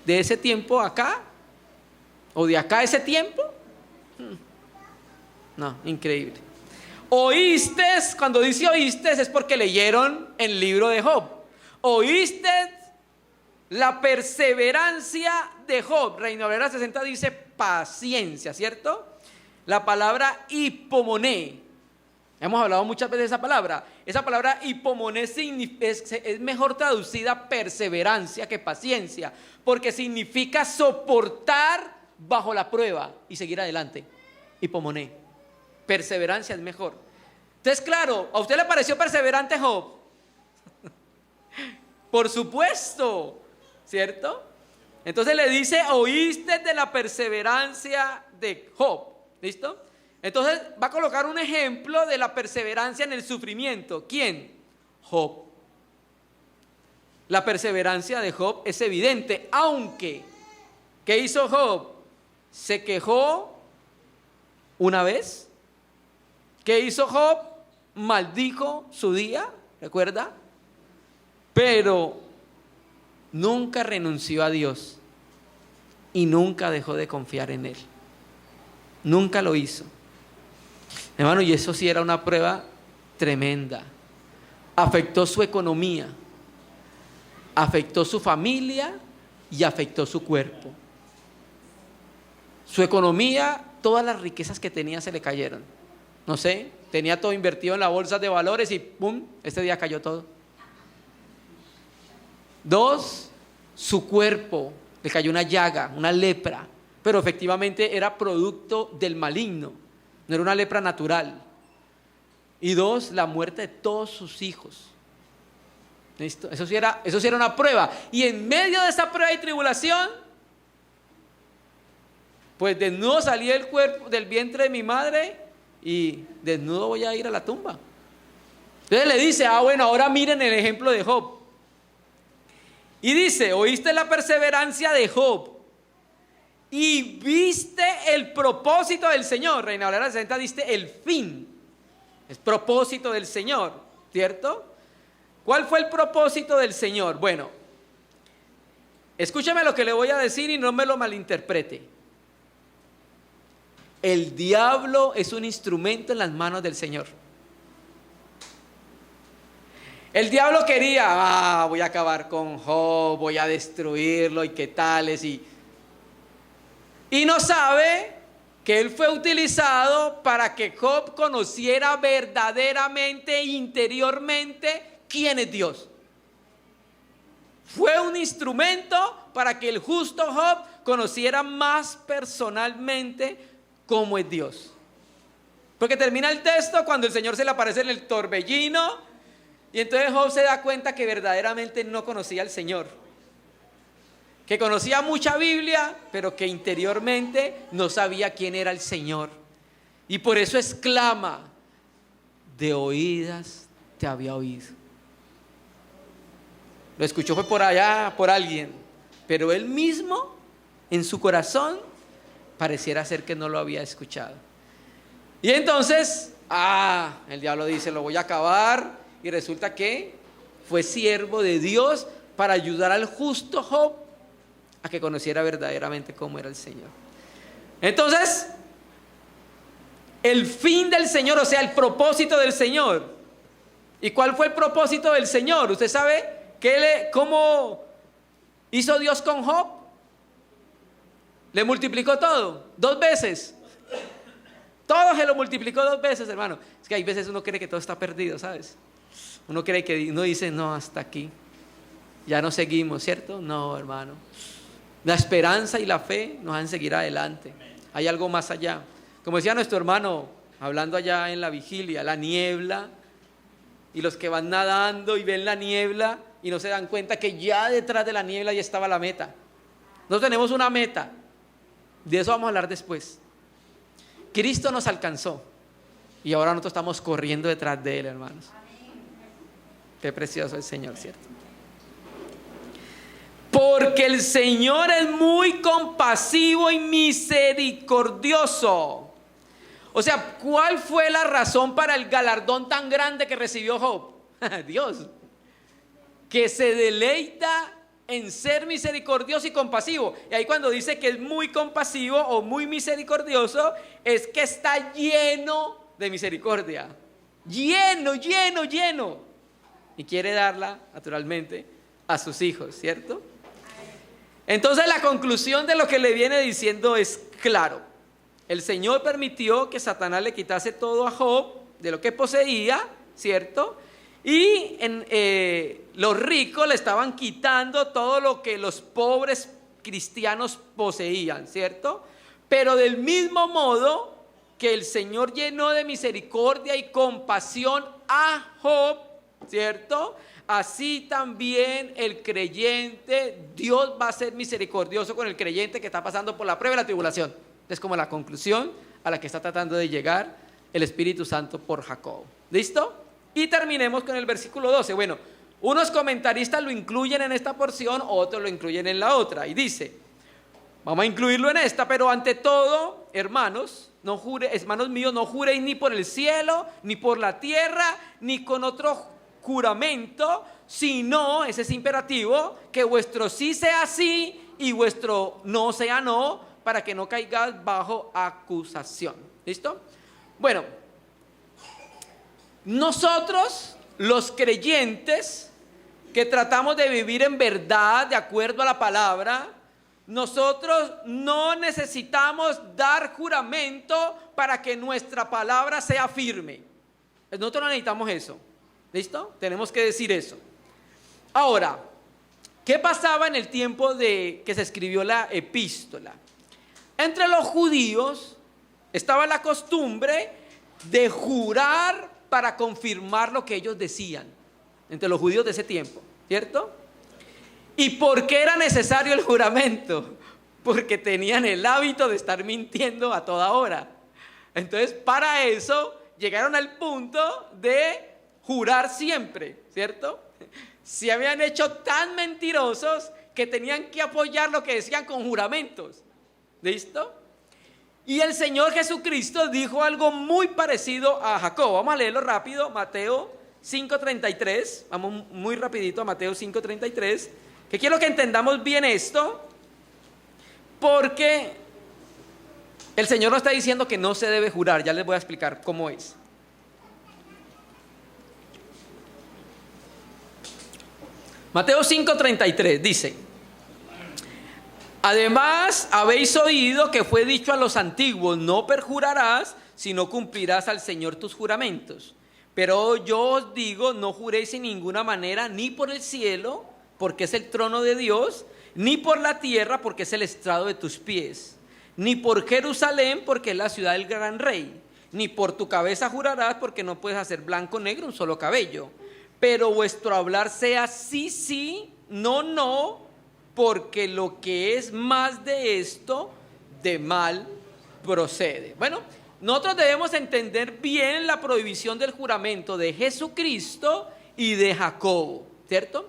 de ese tiempo acá? ¿O de acá a ese tiempo? No, increíble. Oíste, cuando dice oíste es porque leyeron el libro de Job. Oíste la perseverancia de Job. Reina Valera 60 dice paciencia, ¿cierto? La palabra hipomoné. Hemos hablado muchas veces de esa palabra. Esa palabra hipomoné es mejor traducida perseverancia que paciencia, porque significa soportar bajo la prueba y seguir adelante. Hipomoné. Perseverancia es mejor. Entonces, claro, ¿a usted le pareció perseverante Job? Por supuesto, ¿cierto? Entonces le dice, oíste de la perseverancia de Job. ¿Listo? Entonces va a colocar un ejemplo de la perseverancia en el sufrimiento. ¿Quién? Job. La perseverancia de Job es evidente, aunque, ¿qué hizo Job? Se quejó una vez. ¿Qué hizo Job? Maldijo su día, ¿recuerda? Pero nunca renunció a Dios y nunca dejó de confiar en Él. Nunca lo hizo. Hermano, y eso sí era una prueba tremenda. Afectó su economía, afectó su familia y afectó su cuerpo. Su economía, todas las riquezas que tenía se le cayeron. No sé, tenía todo invertido en la bolsa de valores y ¡pum! Este día cayó todo. 2, su cuerpo, le cayó una llaga, una lepra, pero efectivamente era producto del maligno, no era una lepra natural. Y 2, la muerte de todos sus hijos. ¿Listo? Eso sí era una prueba. Y en medio de esa prueba y tribulación, pues desnudo salí del cuerpo, del vientre de mi madre, y desnudo voy a ir a la tumba. Entonces le dice, bueno, ahora miren el ejemplo de Job. Y dice, oíste la perseverancia de Job y viste el propósito del Señor. Reina Valera 60 diste el fin. Es propósito del Señor, ¿cierto? ¿Cuál fue el propósito del Señor? Bueno, escúcheme lo que le voy a decir y no me lo malinterprete. El diablo es un instrumento en las manos del Señor. El diablo quería, voy a acabar con Job, voy a destruirlo y qué tales, y no sabe que él fue utilizado para que Job conociera verdaderamente, interiormente, quién es Dios. Fue un instrumento para que el justo Job conociera más personalmente cómo es Dios. Porque termina el texto cuando el Señor se le aparece en el torbellino. Y entonces Job se da cuenta que verdaderamente no conocía al Señor, que conocía mucha Biblia, pero que interiormente no sabía quién era el Señor. Y por eso exclama, de oídas te había oído. Lo escuchó fue por allá, por alguien, pero él mismo, en su corazón, pareciera ser que no lo había escuchado. Y entonces, el diablo dice, lo voy a acabar. Y resulta que fue siervo de Dios para ayudar al justo Job a que conociera verdaderamente cómo era el Señor. Entonces, el fin del Señor, o sea, el propósito del Señor. ¿Y cuál fue el propósito del Señor? ¿Usted sabe cómo hizo Dios con Job? Le multiplicó todo, 2 veces. Todo se lo multiplicó 2 veces, hermano. Es que hay veces uno cree que todo está perdido, ¿sabes? Uno cree que uno dice, no, hasta aquí, ya no seguimos, ¿cierto? No, hermano. La esperanza y la fe nos hacen seguir adelante. Hay algo más allá. Como decía nuestro hermano, hablando allá en la vigilia, la niebla, y los que van nadando y ven la niebla y no se dan cuenta que ya detrás de la niebla ya estaba la meta. Nosotros tenemos una meta, de eso vamos a hablar después. Cristo nos alcanzó y ahora nosotros estamos corriendo detrás de Él, hermanos. Qué precioso el Señor, ¿cierto? Porque el Señor es muy compasivo y misericordioso. O sea, ¿cuál fue la razón para el galardón tan grande que recibió Job? Dios, que se deleita en ser misericordioso y compasivo. Y ahí cuando dice que es muy compasivo o muy misericordioso, es que está lleno de misericordia. Lleno, lleno, lleno. Y quiere darla, naturalmente, a sus hijos, ¿cierto? Entonces la conclusión de lo que le viene diciendo es claro. El Señor permitió que Satanás le quitase todo a Job de lo que poseía, ¿cierto? Y los ricos le estaban quitando todo lo que los pobres cristianos poseían, ¿cierto? Pero del mismo modo que el Señor llenó de misericordia y compasión a Job, ¿cierto? Así también el creyente, Dios va a ser misericordioso con el creyente que está pasando por la prueba y la tribulación. Es como la conclusión a la que está tratando de llegar el Espíritu Santo por Jacob. ¿Listo? Y terminemos con el versículo 12. Bueno, unos comentaristas lo incluyen en esta porción, otros lo incluyen en la otra. Y dice, vamos a incluirlo en esta, pero ante todo, hermanos míos, no juréis ni por el cielo, ni por la tierra, ni con otro juramento, sino, ese es imperativo, que vuestro sí sea sí y vuestro no sea no, para que no caigáis bajo acusación. ¿Listo? Bueno, nosotros, los creyentes, que tratamos de vivir en verdad, de acuerdo a la palabra, nosotros no necesitamos dar juramento para que nuestra palabra sea firme. Nosotros no necesitamos eso. ¿Listo? Tenemos que decir eso. Ahora, ¿qué pasaba en el tiempo de que se escribió la epístola? Entre los judíos estaba la costumbre de jurar para confirmar lo que ellos decían. Entre los judíos de ese tiempo, ¿cierto? ¿Y por qué era necesario el juramento? Porque tenían el hábito de estar mintiendo a toda hora. Entonces, para eso llegaron al punto de jurar siempre, ¿cierto? Se habían hecho tan mentirosos que tenían que apoyar lo que decían con juramentos. ¿Listo? Y el Señor Jesucristo dijo algo muy parecido a Jacob. Vamos a leerlo rápido, Mateo 5:33. Vamos muy rapidito a Mateo 5:33. Que quiero que entendamos bien esto, porque el Señor nos está diciendo que no se debe jurar. Ya les voy a explicar cómo es. Mateo 5:33 dice: además habéis oído que fue dicho a los antiguos, no perjurarás, sino cumplirás al Señor tus juramentos. Pero yo os digo, no juréis en ninguna manera, ni por el cielo, porque es el trono de Dios, ni por la tierra, porque es el estrado de tus pies, ni por Jerusalén, porque es la ciudad del gran rey, ni por tu cabeza jurarás, porque no puedes hacer blanco o negro un solo cabello. Pero vuestro hablar sea sí, sí, no, no, porque lo que es más de esto, de mal procede. Bueno, nosotros debemos entender bien la prohibición del juramento de Jesucristo y de Jacobo, ¿cierto?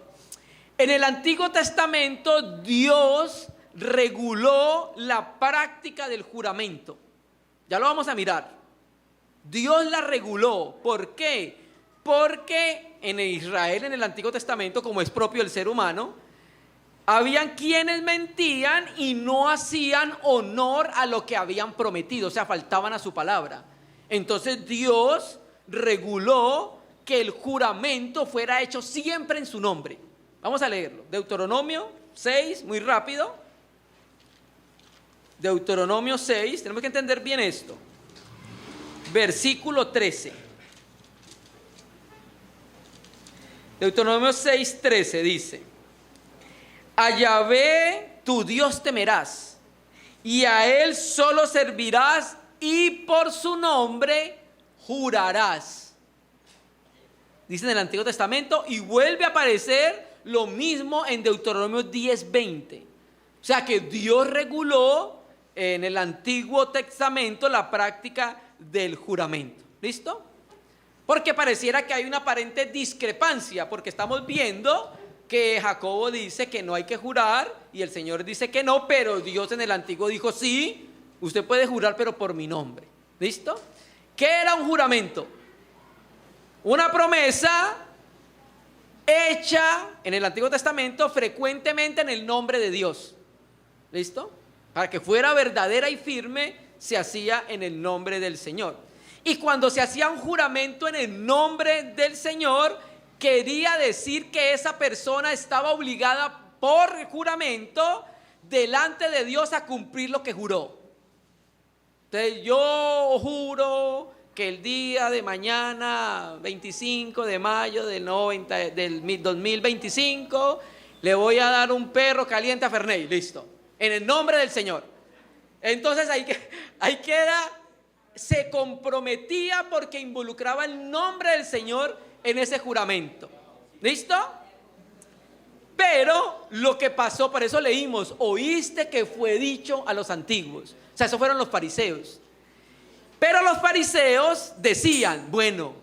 En el Antiguo Testamento Dios reguló la práctica del juramento. Ya lo vamos a mirar. Dios la reguló. ¿Por qué? Porque en Israel, en el Antiguo Testamento, como es propio del ser humano, habían quienes mentían y no hacían honor a lo que habían prometido, o sea, faltaban a su palabra. Entonces Dios reguló que el juramento fuera hecho siempre en su nombre. Vamos a leerlo. Deuteronomio 6, muy rápido. Deuteronomio 6, tenemos que entender bien esto. Versículo 13. Deuteronomio 6:13 dice: a Yahvé tu Dios temerás, y a Él solo servirás, y por su nombre jurarás. Dice en el Antiguo Testamento, y vuelve a aparecer lo mismo en Deuteronomio 10:20. O sea que Dios reguló en el Antiguo Testamento la práctica del juramento. ¿Listo? Porque pareciera que hay una aparente discrepancia, porque estamos viendo que Jacobo dice que no hay que jurar y el Señor dice que no, pero Dios en el Antiguo dijo sí, usted puede jurar pero por mi nombre. ¿Listo? ¿Qué era un juramento? Una promesa hecha en el Antiguo Testamento frecuentemente en el nombre de Dios. ¿Listo? Para que fuera verdadera y firme, se hacía en el nombre del Señor. Y cuando se hacía un juramento en el nombre del Señor, quería decir que esa persona estaba obligada por juramento delante de Dios a cumplir lo que juró. Entonces yo juro que el día de mañana, 25 de mayo del 2025, le voy a dar un perro caliente a Ferney, listo, en el nombre del Señor. Entonces ahí queda, se comprometía porque involucraba el nombre del Señor en ese juramento. ¿Listo? Pero lo que pasó, por eso leímos, oíste que fue dicho a los antiguos. O sea, esos fueron los fariseos. Pero los fariseos decían, bueno,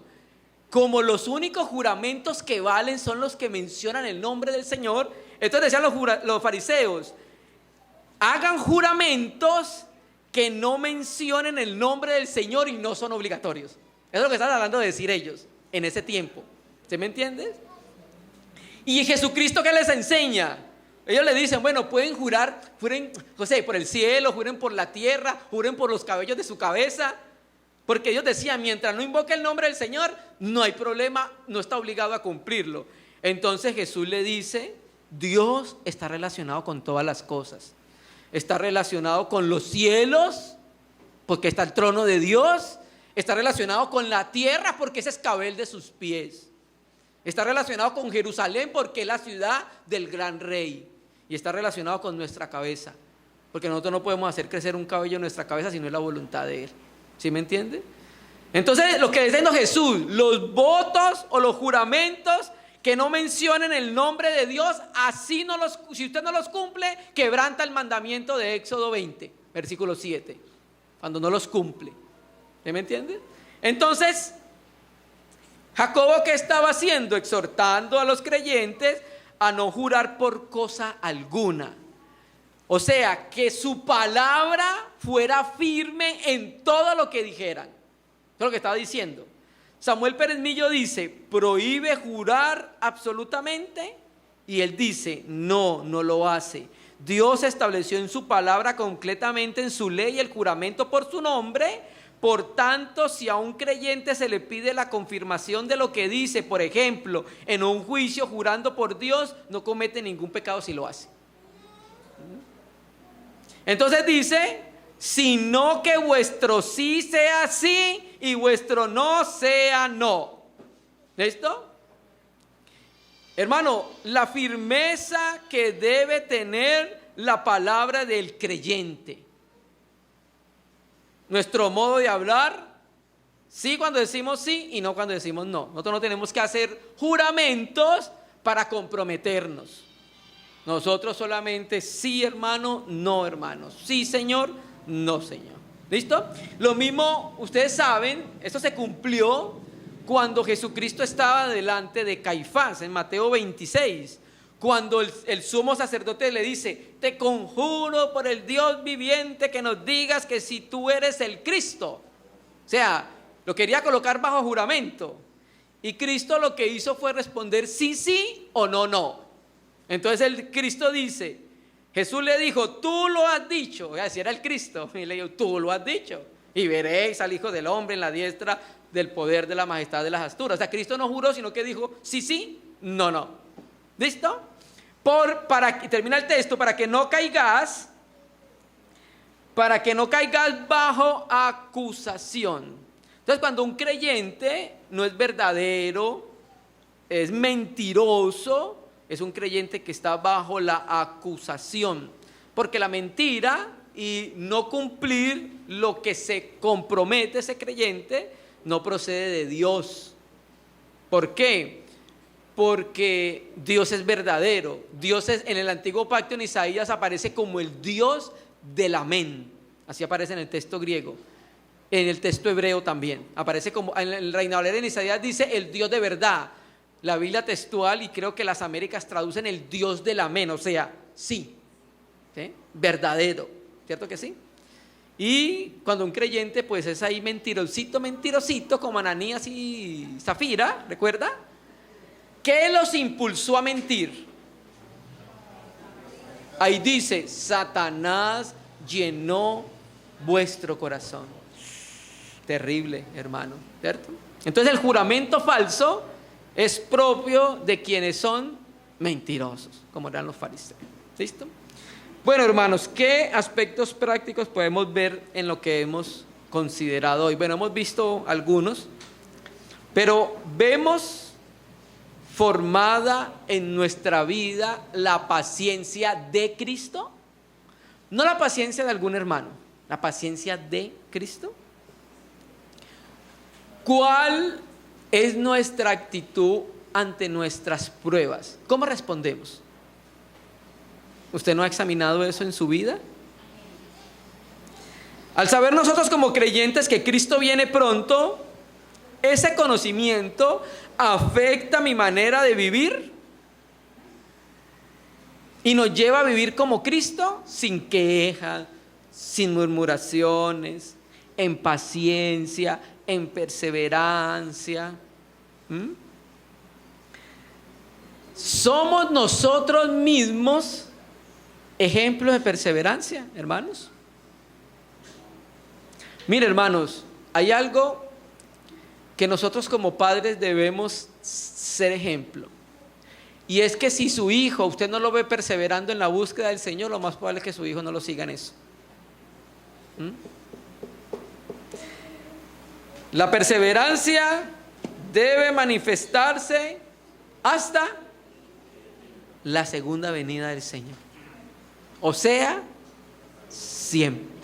como los únicos juramentos que valen son los que mencionan el nombre del Señor, entonces decían los fariseos, hagan juramentos que no mencionen el nombre del Señor y no son obligatorios. Eso es lo que están hablando de decir ellos en ese tiempo. ¿Se me entiende? Y Jesucristo, ¿qué les enseña? Ellos le dicen, bueno, pueden jurar, juren, José, por el cielo, juren por la tierra, juren por los cabellos de su cabeza. Porque ellos decían, mientras no invoque el nombre del Señor, no hay problema, no está obligado a cumplirlo. Entonces Jesús le dice, Dios está relacionado con todas las cosas. Está relacionado con los cielos, porque está el trono de Dios. Está relacionado con la tierra, porque ese es escabel de sus pies. Está relacionado con Jerusalén, porque es la ciudad del gran rey. Y está relacionado con nuestra cabeza, porque nosotros no podemos hacer crecer un cabello en nuestra cabeza si no es la voluntad de Él. ¿Sí me entiende? Entonces, lo que dice Jesús, los votos o los juramentos que no mencionen el nombre de Dios, así no los, si usted no los cumple, quebranta el mandamiento de Éxodo 20, versículo 7, cuando no los cumple. ¿Sí me entiende? Entonces, Jacobo, ¿qué estaba haciendo? Exhortando a los creyentes a no jurar por cosa alguna. O sea, que su palabra fuera firme en todo lo que dijeran. Eso es lo que estaba diciendo. Samuel Pérez Millo dice, prohíbe jurar absolutamente. Y él dice, no, no lo hace. Dios estableció en su palabra completamente en su ley el juramento por su nombre. Por tanto, si a un creyente se le pide la confirmación de lo que dice, por ejemplo, en un juicio jurando por Dios, no comete ningún pecado si lo hace. Entonces dice, sino que vuestro sí sea sí y vuestro no sea no. ¿Listo? Hermano, la firmeza que debe tener la palabra del creyente. Nuestro modo de hablar, sí cuando decimos sí y no cuando decimos no. Nosotros no tenemos que hacer juramentos para comprometernos. Nosotros solamente sí, hermano, no, hermano. Sí, Señor, no, Señor. ¿Listo? Lo mismo, ustedes saben, esto se cumplió cuando Jesucristo estaba delante de Caifás, en Mateo 26. Cuando el sumo sacerdote le dice, te conjuro por el Dios viviente que nos digas que si tú eres el Cristo. O sea, lo quería colocar bajo juramento. Y Cristo lo que hizo fue responder sí, sí o no, no. Entonces el Cristo dice, Jesús le dijo, tú lo has dicho. O sea, si era el Cristo, y le dijo, tú lo has dicho. Y veréis al Hijo del Hombre en la diestra del poder de la majestad de las alturas. O sea, Cristo no juró, sino que dijo, sí, sí, no, no. ¿Listo? Termina el texto, para que no caigas bajo acusación. Entonces, cuando un creyente no es verdadero, es mentiroso, es un creyente que está bajo la acusación, porque la mentira y no cumplir lo que se compromete ese creyente no procede de Dios. ¿Por qué? Porque Dios es verdadero. Dios es, en el antiguo pacto en Isaías aparece como el Dios del amén. Así aparece en el texto griego. En el texto hebreo también aparece como, en el Reina Valera en Isaías dice el Dios de verdad. La Biblia textual y creo que las Américas traducen el Dios del amén, o sea, sí, ¿sí? Verdadero, ¿cierto que sí? Y cuando un creyente pues es ahí mentirosito como Ananías y Zafira, ¿recuerda? ¿Qué los impulsó a mentir? Ahí dice, Satanás llenó vuestro corazón. Terrible, hermano, ¿cierto? Entonces el juramento falso es propio de quienes son mentirosos, como eran los fariseos. ¿Listo? Bueno, hermanos, ¿qué aspectos prácticos podemos ver en lo que hemos considerado hoy? Bueno, hemos visto algunos, pero vemos formada en nuestra vida la paciencia de Cristo. No la paciencia de algún hermano, la paciencia de Cristo. ¿Cuál es nuestra actitud ante nuestras pruebas? ¿Cómo respondemos? ¿Usted no ha examinado eso en su vida? Al saber nosotros como creyentes que Cristo viene pronto, ese conocimiento afecta mi manera de vivir y nos lleva a vivir como Cristo, sin queja, sin murmuraciones, en paciencia, en perseverancia. ¿Somos nosotros mismos ejemplos de perseverancia, hermanos? Mire, hermanos, hay algo que nosotros como padres debemos ser ejemplo. Y es que si su hijo, usted no lo ve perseverando en la búsqueda del Señor, lo más probable es que su hijo no lo siga en eso. La perseverancia debe manifestarse hasta la segunda venida del Señor. O sea, siempre.